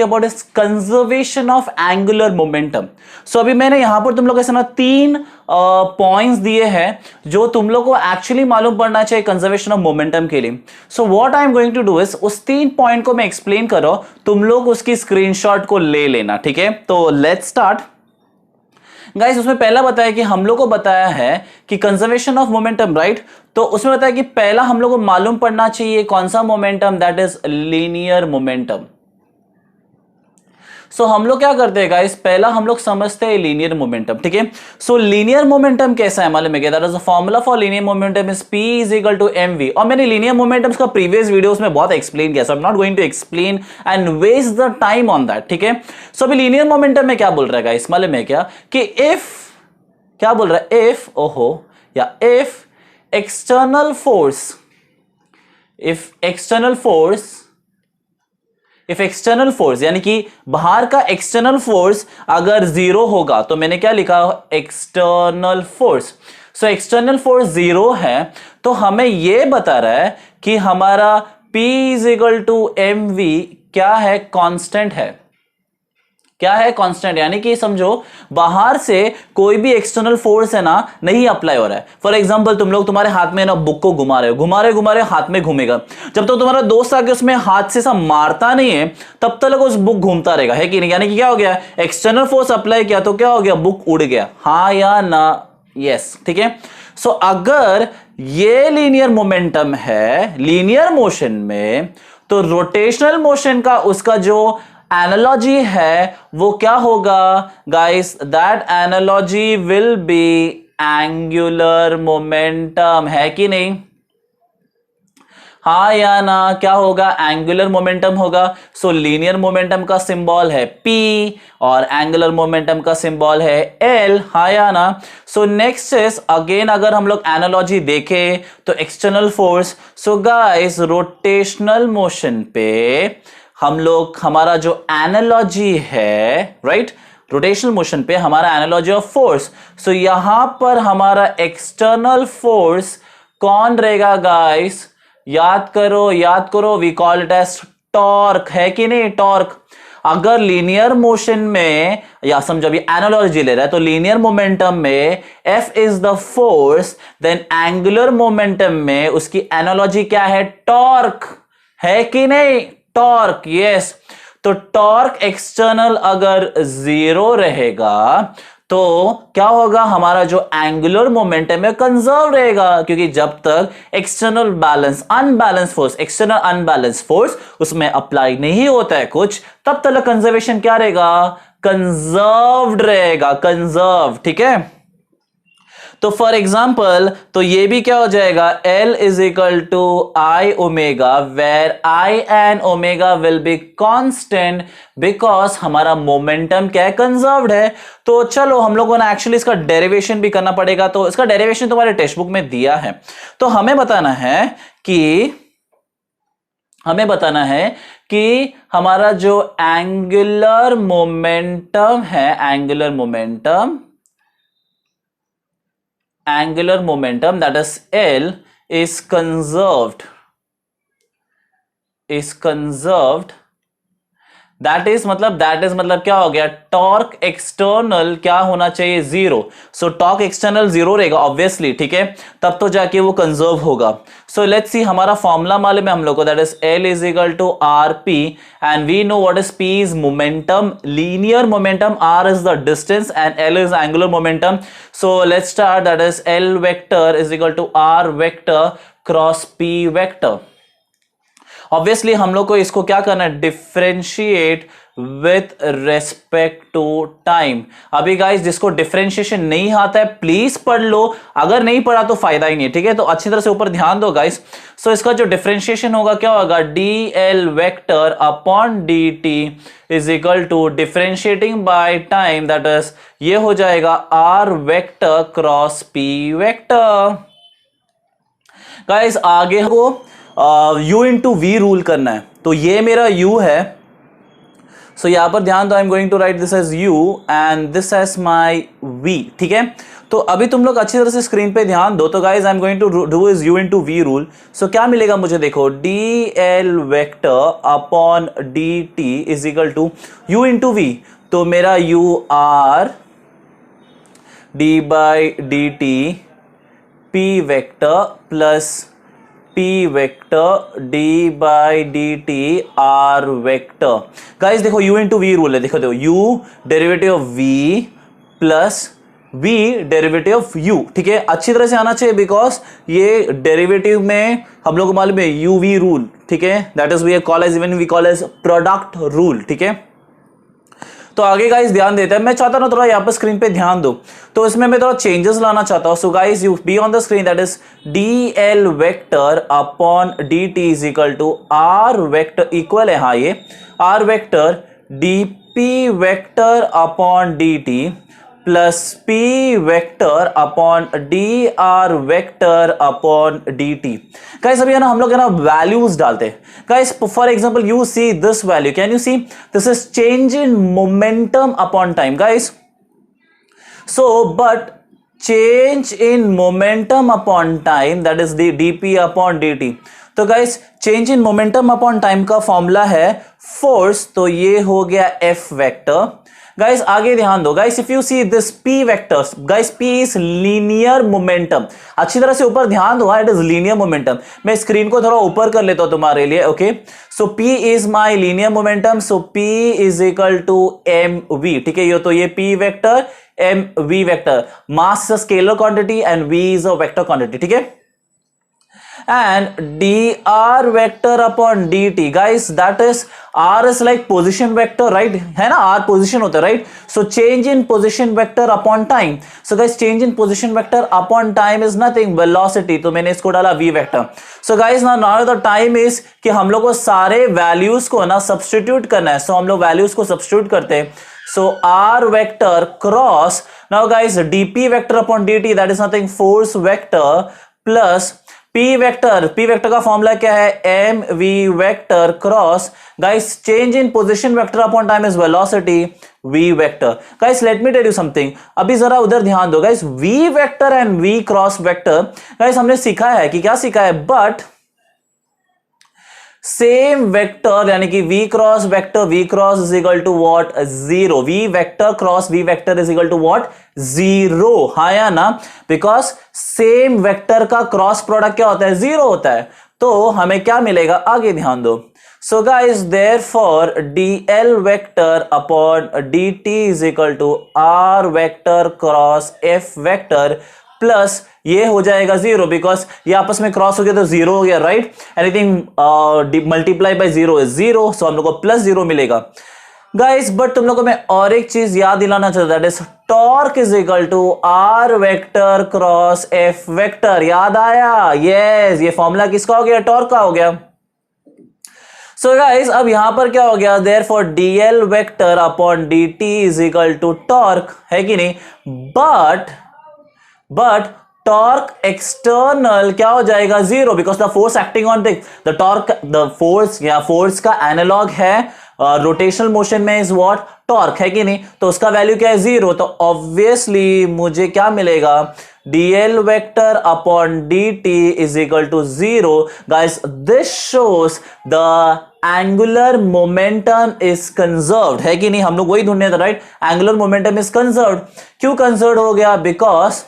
About is conservation of angular momentum. So अभी मैंने यहां पर तुम लोग ऐसा ना 3 पॉइंट्स दिए हैं जो तुम लोग को एक्चुअली मालूम पड़ना चाहिए कंजर्वेशन ऑफ मोमेंटम के लिए। So what I am going to do is उस 3 पॉइंट को मैं एक्सप्लेन करो, तुम लोग उसकी स्क्रीनशॉट को ले लेना, ठीक है। तो लेट्स स्टार्ट गाइस। उसमें पहला बताया कि हम लोग को बताया है कि कंजर्वेशन ऑफ मोमेंटम, राइट। तो उसमें बताया कि पहला हम लोग को मालूम पड़ना चाहिए कौन सा momentum, that is linear momentum. So हम लोग क्या करते हैं गाइस, पहला हम लोग समझते हैं लीनियर मोमेंटम, ठीक है। सो लीनियर मोमेंटम कैसा है मालूम है क्या, that is the formula for linear momentum is p is equal to mv। और मैंने लीनियर मोमेंटम्स का प्रीवियस वीडियोस में बहुत एक्सप्लेन किया, so I am not going to explain and waste the time on that, ठीक है। सो अभी linear momentum में क्या बोल रहा है गाइस मालूम है क्या, कि इफ, क्या बोल रहा है, इफ, ओहो, या if external force, if external force यानी कि बाहर का एक्सटर्नल फोर्स अगर 0 होगा, तो मैंने क्या लिखा, external force. So external force 0 है, तो हमें यह बता रहा है कि हमारा P is equal to mv क्या है, कांस्टेंट है। क्या है, कांस्टेंट, यानी कि समझो बाहर से कोई भी एक्सटर्नल फोर्स है ना नहीं अप्लाई हो रहा है। फॉर एग्जांपल तुम लोग तुम्हारे हाथ में ना बुक को घुमा रहे हो, हाथ में घूमेगा, जब तक तुम्हारा दोस्त आके उसमें हाथ से सब मारता नहीं है तब तक उस बुक घूमता रहेगा, है कि नहीं। यानी कि क्या हो गया, एक्सटर्नल फोर्स अप्लाई किया तो क्या हो गया, बुक उड़ गया, हाँ या ना, यस, ठीक है। सो अगर ये लीनियर मोमेंटम है लीनियर मोशन में, तो रोटेशनल मोशन का उसका जो एनालॉजी है वो क्या होगा guys, that analogy will be angular momentum, है कि नहीं, हाँ या ना, क्या होगा, एंगुलर मोमेंटम होगा। सो लीनियर मोमेंटम का सिंबल है P और एंगुलर मोमेंटम का सिंबल है L, हाँ या ना। सो नेक्स्ट इज अगेन, अगर हम लोग एनालॉजी देखें तो external force, so guys rotational motion पे हम लोग, हमारा जो एनालॉजी है, राइट, रोटेशनल मोशन पे हमारा एनालॉजी ऑफ फोर्स, सो यहां पर हमारा एक्सटर्नल फोर्स कौन रहेगा गाइस, याद करो, we call it as torque, है कि नहीं, टॉर्क। अगर लीनियर मोशन में, या समझो अभी एनालॉजी ले रहा है, तो लीनियर मोमेंटम में F is the force, then angular momentum में उसकी एनालॉजी क्या है, टॉर्क, है कि नहीं, टॉर्क, यस। तो टॉर्क एक्सटर्नल अगर 0 रहेगा तो क्या होगा, हमारा जो एंगुलर मोमेंटम है कंजर्व रहेगा, क्योंकि जब तक एक्सटर्नल एक्सटर्नल अनबैलेंस फोर्स उसमें अप्लाई नहीं होता है कुछ, तब तक कंजर्वेशन क्या रहेगा, कंजर्व्ड रहेगा, कंजर्व, ठीक है। तो फॉर एग्जाम्पल, तो ये भी क्या हो जाएगा, L is equal to I omega, where I and omega will be constant because हमारा मोमेंटम क्या है, कंजर्व्ड है। तो चलो हम लोगों ने एक्चुअली इसका डेरिवेशन भी करना पड़ेगा, तो इसका डेरिवेशन तुम्हारे टेक्स्ट बुक में दिया है। तो हमें बताना है कि हमारा जो एंगुलर मोमेंटम है, angular momentum that is L is conserved, that is मतलब क्या हो गया, टॉर्क एक्सटर्नल क्या होना चाहिए, 0। सो टॉर्क एक्सटर्नल 0 रहेगा ऑब्वियसली, ठीक है, तब तो जाके वो कंजर्व होगा। सो लेट्स सी, हमारा फॉर्मूला मालूम है हम लोग को, that is L is equal to RP and we know what is P is momentum, linear momentum, R is the distance and L is angular momentum. So let's start, that is L vector is equal to R vector cross P vector. Obviously हम लोग को इसको क्या करना है, differentiate with respect to time. अभी guys जिसको differentiation नहीं आता है प्लीज पढ़ लो, अगर नहीं पढ़ा तो फायदा ही नहीं, ठीक है। तो अच्छी तरह से ऊपर ध्यान दो गाइस। सो इसका जो डिफरेंशिएशन होगा क्या होगा, dl vector upon dt is equal to differentiating by time, that is ये हो जाएगा r vector cross p vector. Guys आगे को u इंटू वी रूल करना है, तो ये मेरा u है। सो यहां पर ध्यान दो, I am going to write this as u and this as my v, ठीक है। तो अभी तुम लोग अच्छी तरह से स्क्रीन पे ध्यान दो। तो guys I am going to do is u into V rule. So क्या मिलेगा मुझे, देखो dl vector upon dt is equal to u into V. तो मेरा u r d by D T p vector plus p vector d by D T r vector. Guys देखो u into V rule है, देखो u derivative of v plus v derivative of u। ठीक है, अच्छी तरह से आना चाहिए बिकॉज ये डेरिवेटिव में हम लोग को मालूम है u v रूल। ठीक है, that is we call as, even we call as product rule. ठीक है, तो आगे गाइस ध्यान देते हैं। मैं चाहता हूं थोड़ा यहाँ पर स्क्रीन पे ध्यान दो, तो इसमें मैं थोड़ा चेंजेस लाना चाहता हूं। So guys you be on the screen, that is dl vector upon dt is equal to r vector equal है, हाँ ये r vector dp vector upon dt plus p vector upon dr vector upon dt। Guys अभी है ना हम लोग है ना वैल्यूज डालते हैं। Guys for example you see this value, can you see this is change in momentum upon time guys. So but change in momentum upon time that is dp upon dt। तो guys change in momentum upon time का formula है force, तो ये हो गया f vector. Guys आगे ध्यान दो, guys if you see this p vectors, guys p is linear momentum. अच्छी तरह से ऊपर ध्यान दो, इट इज लीनियर मोमेंटम। मैं स्क्रीन को थोड़ा ऊपर कर लेता हूं तुम्हारे लिए, okay. So p is my linear momentum, so p is equal to mv। ठीक है, ये तो ये p vector mv vector, mass is scalar quantity and v is a vector quantity. ठीक है, and dr vector upon dt guys, that is r is like position vector, right? है ना, r position होता है, right? So change in position vector upon time. So guys change in position vector upon time is nothing, velocity। तो मैंने इसको डाला v vector। So guys now the time is कि हम लोग को सारे values को ना substitute करना है। So हम लोग values को substitute करते हैं। So r vector cross, now guys dp vector upon dt, that is nothing, force vector plus p vector का फॉर्मूला क्या है, mv vector cross guys change in position vector upon time is velocity v vector. Guys let me tell you something, अभी जरा उधर ध्यान दो guys, v vector and v cross vector guys हमने सीखा है कि क्या सीखा है, बट सेम वेक्टर यानी कि v cross vector, v cross is equal to what, zero. v vector cross v vector is equal to what, zero. हाँ या ना, बिकॉज सेम वेक्टर का क्रॉस प्रोडक्ट क्या होता है, जीरो होता है। तो हमें क्या मिलेगा, आगे ध्यान दो। So guys therefore dl vector upon dt is equal to r vector cross f vector plus ये हो जाएगा जीरो, बिकॉज ये आपस में क्रॉस हो गया तो जीरो हो गया, right? Anything multiply by zero is zero, so हम लोग को प्लस जीरो मिलेगा गाइस। बट तुम लोगों को मैं और एक चीज याद दिलाना चाहता हूं, that is torque is equal to r vector cross f vector. याद आया? यस, ये फॉर्मूला किसका हो गया, टॉर्क का हो गया। सो गाइस अब यहां पर क्या हो गया, therefore dl vector upon dt is equal to torque, है कि नहीं? बट टॉर्क एक्सटर्नल क्या हो जाएगा, zero, because the force acting on the torque, the force या फोर्स का एनालॉग है रोटेशनल मोशन में इज व्हाट, टॉर्क, है कि नहीं? तो उसका वैल्यू क्या है, जीरो। तो ऑब्वियसली मुझे क्या मिलेगा, dl vector upon dt is equal to zero. Guys this shows the angular momentum is conserved, है कि नहीं? हम लोग वही ढूंढने थे, right? Angular momentum is conserved. क्यों कंजर्व्ड हो गया, because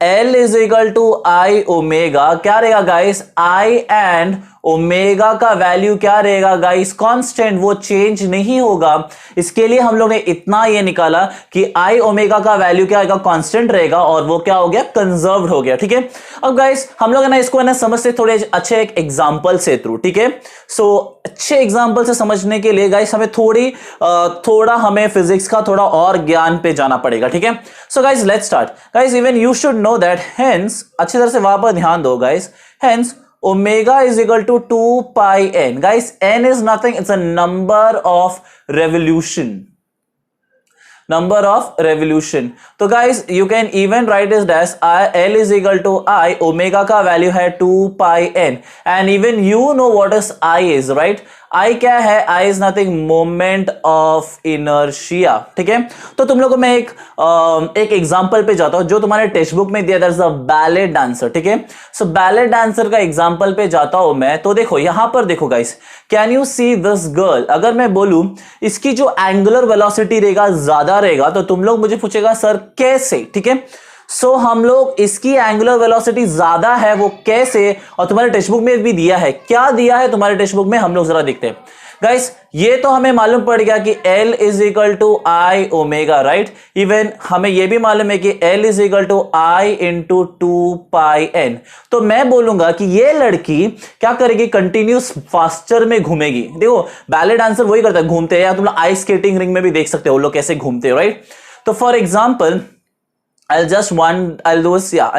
L is equal to I omega, क्या रहेगा गाइस, I एंड ओमेगा का वैल्यू क्या रहेगा गाइस, कांस्टेंट, वो चेंज नहीं होगा। इसके लिए हम लोग ने इतना ये निकाला कि I ओमेगा का वैल्यू क्या आएगा, कांस्टेंट रहेगा, और वो क्या हो गया, कंजर्व्ड हो गया। ठीक है, अब गाइस हम लोग है ना इसको है ना समझते थोड़े अच्छे एक एग्जांपल से थ्रू। ठीक है, सो अच्छे एग्जांपल से समझने के लिए गाइस हमें थोड़ा हमें फिजिक्स का थोड़ा और ज्ञान पे जाना पड़ेगा। ठीक है, so guys let's start. Guys even you should know that, hence अच्छी तरह से वहां पर ध्यान दो guys, hence omega is equal to 2 pi n. Guys, n is nothing, it's a number of revolution. Number of revolution. तो guys you can even write is dash L is equal to I, ओमेगा का value है 2 pi n and even you know what is I is, right. I क्या है? I is nothing, moment of inertia, ठीक है। तो तुम लोगों को मैं एक एग्जांपल पे जाता हूं जो तुम्हारे टेक्स्ट बुक में दिया, that is a ballet dancer, ठीक है। सो बैले डांसर का एग्जांपल पे जाता हूं मैं। तो देखो यहां पर देखो guys, can you see this girl, अगर मैं बोलूं इसकी जो एंगुलर वेलोसिटी रहेगा ज्यादा रहेगा, तो तुम लोग मुझे पूछेगा सर कैसे, ठीक है। सो हम लोग इसकी एंगुलर वेलोसिटी ज्यादा है, वो कैसे, और तुम्हारे टेक्स्ट बुक में भी दिया है। क्या दिया है तुम्हारे टेक्स्ट बुक में, हम लोग जरा देखते हैं गाइस। ये तो हमें मालूम पड़ गया कि L is equal to I omega, right. Even हमें यह भी मालूम है कि L is equal to I into 2 pi n। तो मैं बोलूंगा कि ये लड़की क्या करेगी, कंटिन्यूस फास्टर में घूमेगी। देखो बैले डांसर वही करता है, घूमते हैं, या तुम लोग आइस स्केटिंग रिंग में भी देख सकते हो लोग कैसे घूमते हो, राइट। तो for example I'll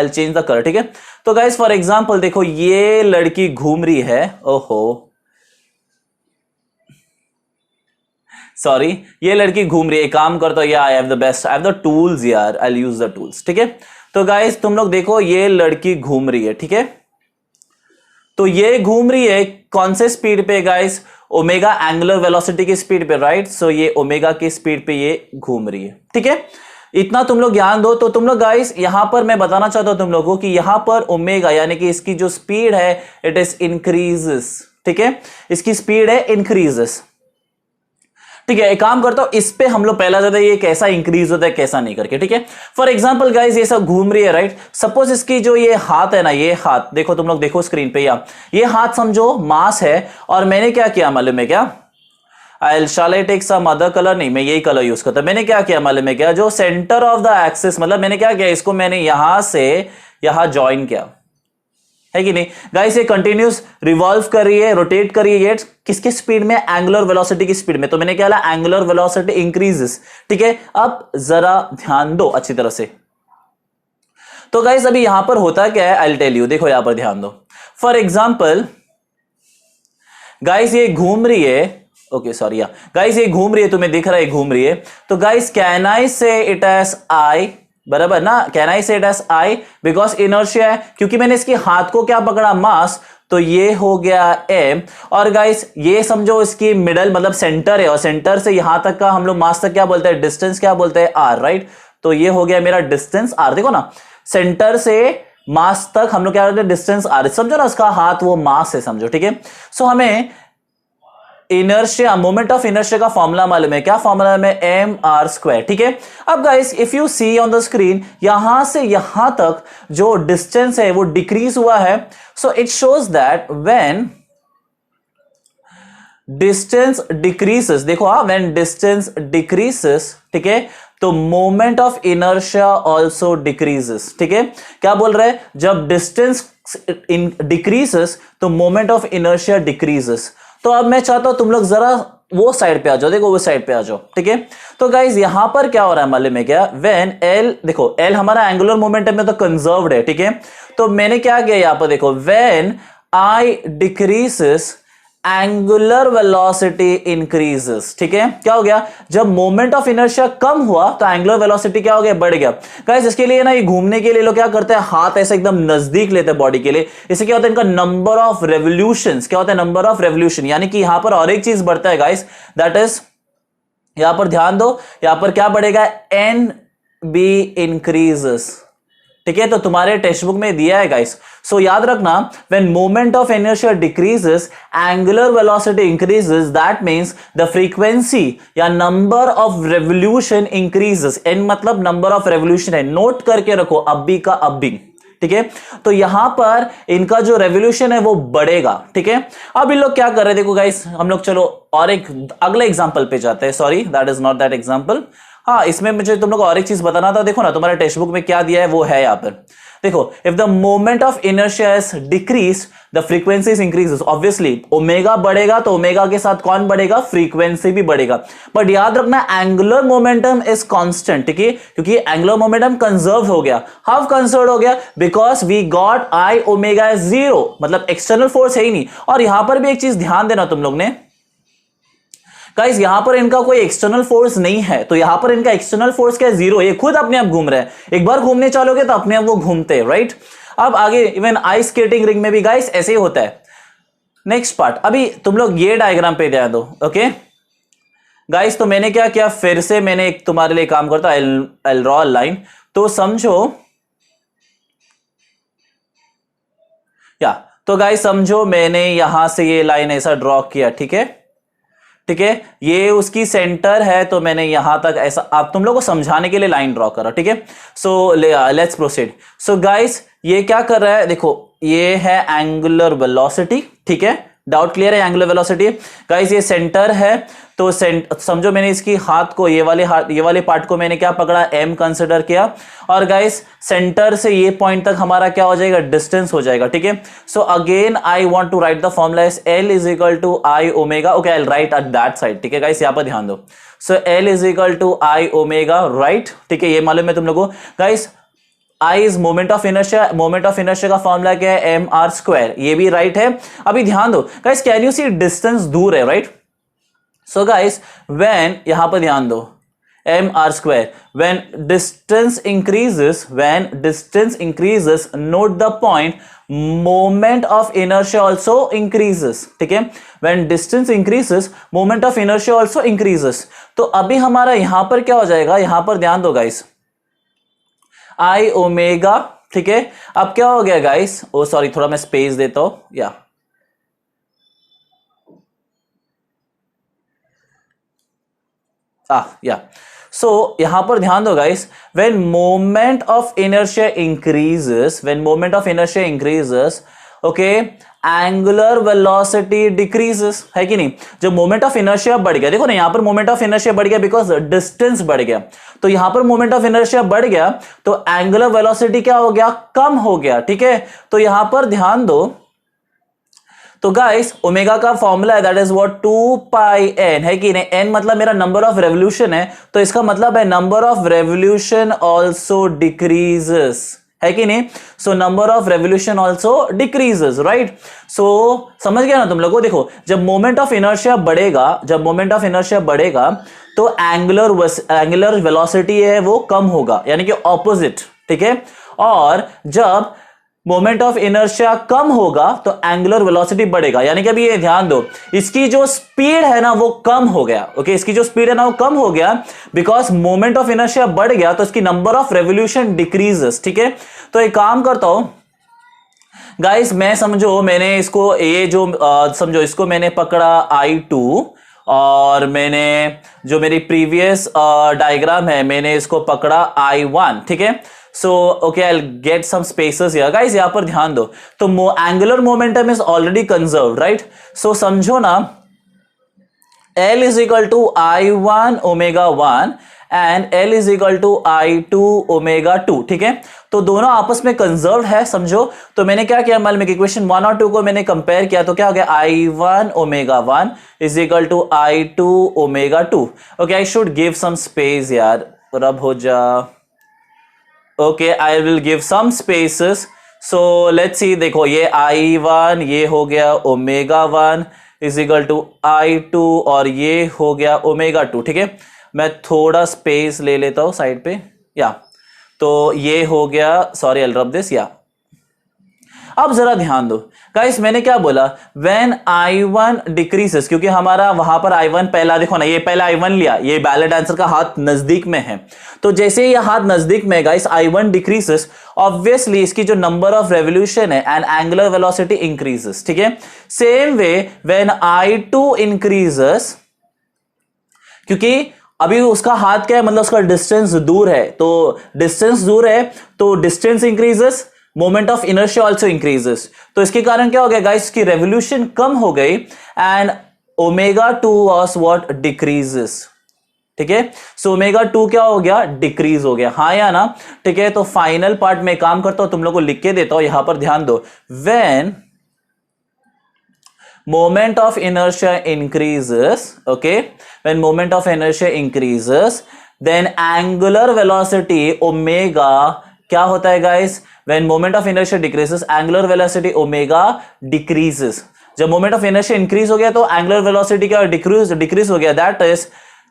change the color, ठीक है। तो गाइस फॉर एग्जांपल देखो ये लड़की घूम रही है, ओहो सॉरी, ये लड़की घूम रही है। काम करता हूं, I have the best, I have the tools यार, आई यूज द टूल्स, ठीक है। तो गाइस तुम लोग देखो ये लड़की घूम रही है, ठीक है। तो ये घूम रही है कौन से स्पीड पे गाइस, ओमेगा एंगुलर वेलोसिटी की स्पीड पे, राइट। सो ये ओमेगा की स्पीड पे ये घूम रही है, ठीक है। इतना तुम लोग ध्यान दो। तो तुम लोग गाइस यहां पर मैं बताना चाहता हूं तुम लोगों को कि यहां पर ओमेगा यानी कि इसकी जो स्पीड है इट इज इंक्रीजेस, ठीक है। इसकी स्पीड है इंक्रीजेस, ठीक है। एक काम करता हूं, इस पे हम लोग पहला जाते हैं ये कैसा इंक्रीज होता है कैसा नहीं करके, ठीक है। फॉर एग्जांपल गाइस ये सब घूम रही है, राइट। सपोज इसकी जो ये हाथ है ना, ये हाथ देखो, तुम लोग देखो स्क्रीन पे, या ये हाथ समझो मास है, और मैंने क्या किया मालूम है क्या, shall I take some other color, नहीं मैं यही कलर यूज करता। मैंने क्या किया मालूम है क्या, जो सेंटर ऑफ द एक्सिस, मतलब मैंने क्या किया, इसको मैंने यहां से यहां ज्वाइन किया, है कि नहीं गाइस। ये कंटिन्यूस रिवॉल्व कर रही है, रोटेट कर रही है, किसके स्पीड में, एंगुलर वेलोसिटी की स्पीड में। तो मैंने क्या लिया, एंगुलर वेलोसिटी इंक्रीजेस, ठीक है। अब जरा ध्यान दो अच्छी तरह से। तो गाइस अभी यहां पर होता क्या है, आई विल टेल यू, देखो यहां पर ध्यान दो। फॉर एग्जाम्पल गाइस ये घूम रही है, ओके सॉरी, या गाइस ये घूम रही है, तुम्हें दिख रहा है घूम रही है। तो guys can I say it as आई, बराबर ना, can I say it as I, because inertia है, क्योंकि मैंने इसके हाथ को क्या पकड़ा, मास, तो ये हो गया m। और गाइस ये समझो इसकी मिडल मतलब सेंटर है, और सेंटर से यहां तक का हम लोग मास तक क्या बोलते हैं, डिस्टेंस क्या बोलते हैं, r, राइट। तो ये हो गया मेरा डिस्टेंस r, देखो ना, सेंटर से मास तक हम लोग क्या बोलते हैं, डिस्टेंस r, समझो ना, उसका हाथ वो मास है, समझो, ठीक है। सो हमें इनर्शिया, मोमेंट ऑफ इनर्शिया का फॉर्मूला मालूम है, क्या फॉर्मूला है, एम आर स्क्वायर, ठीक है। अब guys if you see on the screen, यहां से यहां तक जो डिस्टेंस है वो डिक्रीज हुआ है। So it shows that when distance decreases, देखो हाँ, व्हेन डिस्टेंस डिक्रीजेस, ठीक है, तो moment of inertia also decreases, ठीक है। क्या बोल रहा है, जब डिस्टेंस डिक्रीजेस तो मोमेंट ऑफ इनर्शिया डिक्रीजेस। तो अब मैं चाहता हूं तुम लोग जरा वो साइड पे आ जाओ, देखो वो साइड पे आ जाओ, ठीक है। तो गाइज यहां पर क्या हो रहा है मालूम है क्या, व्हेन L, देखो L हमारा एंगुलर मोमेंटम में तो कंजर्व्ड है, ठीक है। तो मैंने क्या किया यहां पर, देखो when I decreases angular velocity increases, ठीक है। क्या हो गया, जब मोमेंट ऑफ इनर्शिया कम हुआ तो एंगुलर वेलोसिटी क्या हो गया, बढ़ गया। गाइस इसके लिए ना ये घूमने के लिए लोग क्या करते हैं, हाथ ऐसे एकदम नजदीक लेते हैं बॉडी के लिए। इससे क्या होता है, इनका नंबर ऑफ रेवोल्यूशंस, क्या होता है, नंबर ऑफ रेवोल्यूशन, यानी कि यहां पर और एक चीज बढ़ता है गाइस, दैट इज, यहां पर ध्यान दो, यहां पर क्या बढ़ेगा, एन बी इंक्रीजेस, ठीक है। तो तुम्हारे टेक्स्ट बुक में दिया है गाइस। सो याद रखना, when moment of inertia decreases angular velocity increases, that means the frequency या number of revolution increases. N मतलब नंबर ऑफ रेवोल्यूशन है, नोट करके रखो, अब भी का अब भी, ठीक है। तो यहां पर इनका जो रेवोल्यूशन है वो बढ़ेगा, ठीक है। अब इन लोग क्या कर रहे हैं, देखो गाइस हम लोग चलो और एक अगले एग्जांपल पे जाते हैं। Sorry that is not that example. हाँ, इसमें मुझे तुम लोग और एक चीज बताना था। देखो ना तुम्हारे टेक्स्ट बुक में क्या दिया है वो है यहां पर, देखो, if the moment of inertia is decrease the frequency increases. Obviously omega बढ़ेगा तो ओमेगा के साथ कौन बढ़ेगा, फ्रीक्वेंसी भी बढ़ेगा। बट याद रखना एंगुलर मोमेंटम इज कांस्टेंट, ठीक है, क्योंकि एंगुलर मोमेंटम कंजर्व हो गया। हाउ कंजर्व हो गया, because we got I omega is 0, मतलब एक्सटर्नल फोर्स है ही नहीं। और यहां पर भी एक चीज ध्यान देना तुम लोग ने, गाइस यहां पर इनका कोई एक्सटर्नल फोर्स नहीं है, तो यहां पर इनका एक्सटर्नल फोर्स क्या है, जीरो, ये खुद अपने आप घूम रहे हैं। एक बार घूमने चलोगे तो अपने आप वो घूमते हैं, राइट। अब आगे इवन आइस स्केटिंग रिंग में भी गाइस ऐसे ही होता है। नेक्स्ट पार्ट, अभी तुम लोग ये डायग्राम पे ध्यान दो, ओके गाइस। तो मैंने क्या किया, फिर से मैंने एक तुम्हारे लिए काम करता, आई ड्रॉ लाइन। तो समझो या, तो गाइस समझो मैंने यहां से ये लाइन ऐसा ड्रॉ किया, ठीक है, ठीक है, ये उसकी सेंटर है, तो मैंने यहां तक ऐसा, आप तुम लोग को समझाने के लिए लाइन ड्रॉ करो, ठीक है। So let's proceed. So guys ये क्या कर रहा है, देखो ये है एंगुलर वेलोसिटी, ठीक है, डाउट क्लियर है, एंगुलर वेलोसिटी। गाइस ये सेंटर है, तो समझो मैंने इसकी हाथ को, ये वाले पार्ट को मैंने क्या पकड़ा, m कंसिडर किया, और गाइस सेंटर से ये पॉइंट तक हमारा क्या हो जाएगा, डिस्टेंस हो जाएगा, ठीक है। So again I want to write the formula as L is equal to I omega, okay I will write at that side, ठीक है गाइस, यहां पर ध्यान दो। सो L is equal to I omega, right, ठीक है, ये मालूम है तुम लोगों को guys. I is moment of inertia, moment of inertia का फॉर्मूला क्या है, mr², ये भी राइट है। अभी ध्यान दो guys, can you see distance दूर है, राइट। सो गाइस व्हेन, यहां पर ध्यान दो, mr², when distance increases, note the point, moment of inertia also increases, ठीक है, when distance increases moment of inertia also increases। तो अभी हमारा यहां पर क्या हो जाएगा, यहां पर ध्यान दो गाइस, आई ओमेगा, ठीक है। अब क्या हो गया गाइस, ओ सॉरी थोड़ा मैं स्पेस देता हूं, या सो यहां पर ध्यान दो guys, when moment of inertia increases, okay, angular velocity decreases, है कि नहीं। जब मोमेंट ऑफ इनर्शिया बढ़ गया, देखो ना यहां पर मोमेंट ऑफ इनर्शिया बढ़ गया बिकॉज डिस्टेंस बढ़ गया, तो यहां पर मोमेंट ऑफ इनर्शिया बढ़ गया, तो एंगुलर वेलोसिटी क्या हो गया, कम हो गया, ठीक है। तो यहां पर ध्यान दो, तो गाइस ओमेगा का फॉर्मूला है that is what, 2 pi n, है कि नहीं, n मतलब मेरा नंबर ऑफ रेवोल्यूशन है, तो इसका मतलब है number of revolution also decreases, है कि नहीं। So number of revolution also decreases, right. So समझ गया ना तुम लोगों को। देखो जब मोमेंट ऑफ इनर्शिया बढ़ेगा, तो एंगुलर वेलोसिटी है वो कम होगा, यानी कि ऑपोजिट, ठीक है। और जब मोमेंट ऑफ इनर्शिया कम होगा तो एंगुलर वेलोसिटी बढ़ेगा, यानी कि अभी ये ध्यान दो, इसकी जो स्पीड है ना वो कम हो गया, ओके, इसकी जो स्पीड है ना वो कम हो गया बिकॉज मोमेंट ऑफ इनर्शिया बढ़ गया, तो इसकी नंबर ऑफ रेवोल्यूशन डिक्रीजेस, ठीक है। तो एक काम करता हूं गाइस, मैं समझो मैंने इसको, ये जो समझो इसको मैंने पकड़ा I2, और मैंने जो मेरी प्रीवियस डायग्राम है मैंने इसको पकड़ा I1, ठीक है। So okay I will get some spaces here guys, यहां पर ध्यान दो, तो angular momentum is already conserved, right. So समझो ना L is equal to I1 omega 1 and L is equal to I2 omega 2, ठीक है। तो दोनों आपस में कंजर्व्ड है, समझो। तो मैंने क्या किया, मान में इक्वेशन 1 और 2 को मैंने कंपेयर किया, तो क्या हो गया, I1 omega 1 is equal to I2 omega 2। Okay I should give some space यार, रब हो जा, okay I will give some spaces. So let's see, देखो ये I1 ये हो गया omega 1 is equal to I2 और ये हो गया ओमेगा 2, ठीक है। मैं थोड़ा स्पेस ले लेता हूं साइड पे, या तो ये हो गया, sorry I will rub this, या अब जरा ध्यान दो गाइस, मैंने क्या बोला, व्हेन I1 डिक्रीजेस, क्योंकि हमारा वहां पर I1 पहला, देखो ना ये पहला I1 लिया, ये वैलिड आंसर का हाथ नजदीक में है, तो जैसे ही ये हाथ नजदीक में गाइस I1 डिक्रीजेस, ऑब्वियसली इसकी जो नंबर ऑफ रेवोल्यूशन है एंड एंगुलर वेलोसिटी इंक्रीजेस, ठीक है। Same way when I2 increases, क्योंकि अभी उसका हाथ क्या है, मतलब उसका डिस्टेंस दूर है, तो डिस्टेंस दूर है तो distance increases, moment of inertia also increases, तो इसके कारण क्या हो गया गाइस, की रेवोल्यूशन कम हो गई and omega 2 was what, decreases, ठीक है। सो ओमेगा 2 क्या हो गया, डिक्रीज हो गया, हाँ या ना, ठीक है। तो फाइनल पार्ट में काम करता हूं, तुम लोग को लिख के देता हूं, यहां पर ध्यान दो, when moment of inertia increases, okay, when moment of inertia increases then angular velocity omega क्या होता है guys, when moment of inertia decreases angular velocity omega decreases, जब मोमेंट ऑफ इनर्शिया इंक्रीज हो गया तो एंगुलर वेलोसिटी का decrease हो गया, that is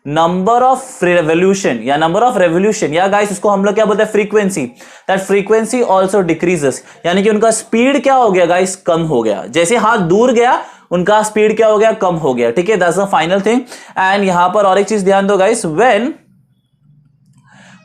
number of revolution या नंबर ऑफ रेवोल्यूशन, या गाइस उसको हम लोग क्या बोलते हैं, frequency, that frequency also decreases, यानी कि उनका स्पीड क्या हो गया गाइस, कम हो गया। जैसे हाथ दूर गया उनका स्पीड क्या हो गया, कम हो गया। ठीक है, that's the final thing. And यहां पर और एक चीज ध्यान दो guys, when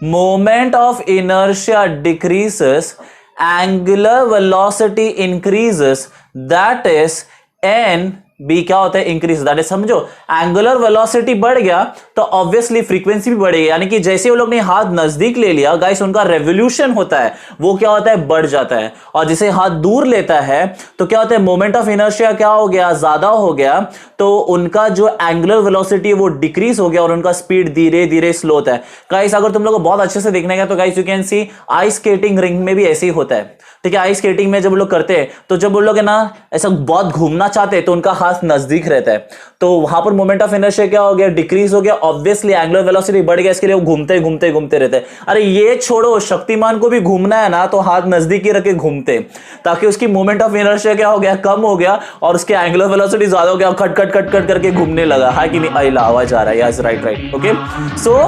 moment of inertia decreases angular velocity increases, that is N B क्या होता है, इंक्रीज, दैट इज समझो एंगुलर वेलोसिटी बढ़ गया तो ऑब्वियसली फ्रीक्वेंसी भी बढ़ेगी, यानी कि जैसे वो लोग ने हाथ नजदीक ले लिया गाइस उनका रेवोल्यूशन होता है वो क्या होता है, बढ़ जाता है। और जिसे हाथ दूर लेता है तो क्या होता है, मोमेंट ऑफ इनर्शिया क्या हो गया, ज्यादा हो गया, तो उनका जो एंगुलर वेलोसिटी है वो डिक्रीज हो गया और उनका स्पीड धीरे धीरे स्लो होता है। गाइस अगर तुम लोग को बहुत अच्छे से देखने का तो guys you can see ice skating ring में भी ऐसे ही होता है। ठीक है, आइस स्केटिंग में जब लोग करते हैं तो जब वो लोग है ना ऐसा बहुत घूमना चाहते हैं तो उनका हाथ नजदीक रहता है, तो वहां पर मोमेंट ऑफ इनर्शिया क्या हो गया, डिक्रीज हो गया, ऑब्वियसली एंगुलर वेलोसिटी बढ़ गया, इसके लिए वो घूमते घूमते घूमते रहते हैं। अरे ये छोड़ो, शक्तिमान को भी घूमना है ना तो हाथ नजदीक ही रखे घूमते, ताकि उसकी मोमेंट ऑफ इनर्शिया क्या हो गया, कम हो गया और उसके एंगुलर वेलोसिटी ज्यादा हो गया, खट खट खट खट करके घूमने लगा। हाँ कि नहीं, अला आवाज आ रहा है, yes right right, okay. So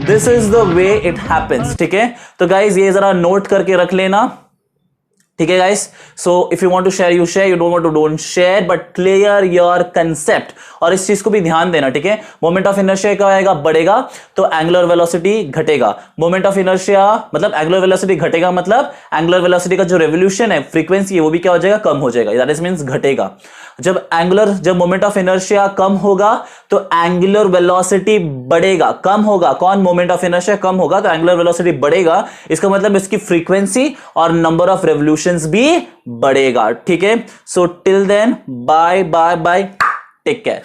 this is the way it happens. ठीक है, तो गाइज ये जरा नोट करके रख लेना। ठीक है guys, so if you want to share you share, you don't want to don't share, but clear your concept. और इस चीज को भी ध्यान देना, ठीक है, मोमेंट ऑफ इनर्शिया क्या आएगा, बढ़ेगा तो एंगुलर वेलोसिटी घटेगा। मोमेंट ऑफ इनर्शिया मतलब एंगुलर वेलोसिटी घटेगा, मतलब एंगुलर वेलोसिटी का जो रेवोल्यूशन है, फ्रीक्वेंसी है, वो भी क्या हो जाएगा, कम हो जाएगा, दैट इज मींस घटेगा। जब मोमेंट ऑफ इनर्शिया कम होगा तो एंगुलर वेलोसिटी बढ़ेगा, कम होगा, कौन, मोमेंट ऑफ इनर्शिया कम होगा तो एंगुलर वेलोसिटी बढ़ेगा, इसका मतलब इसकी फ्रीक्वेंसी और नंबर ऑफ रेवोल्यूशंस भी बढ़ेगा। ठीक है, so till then bye bye bye, take care.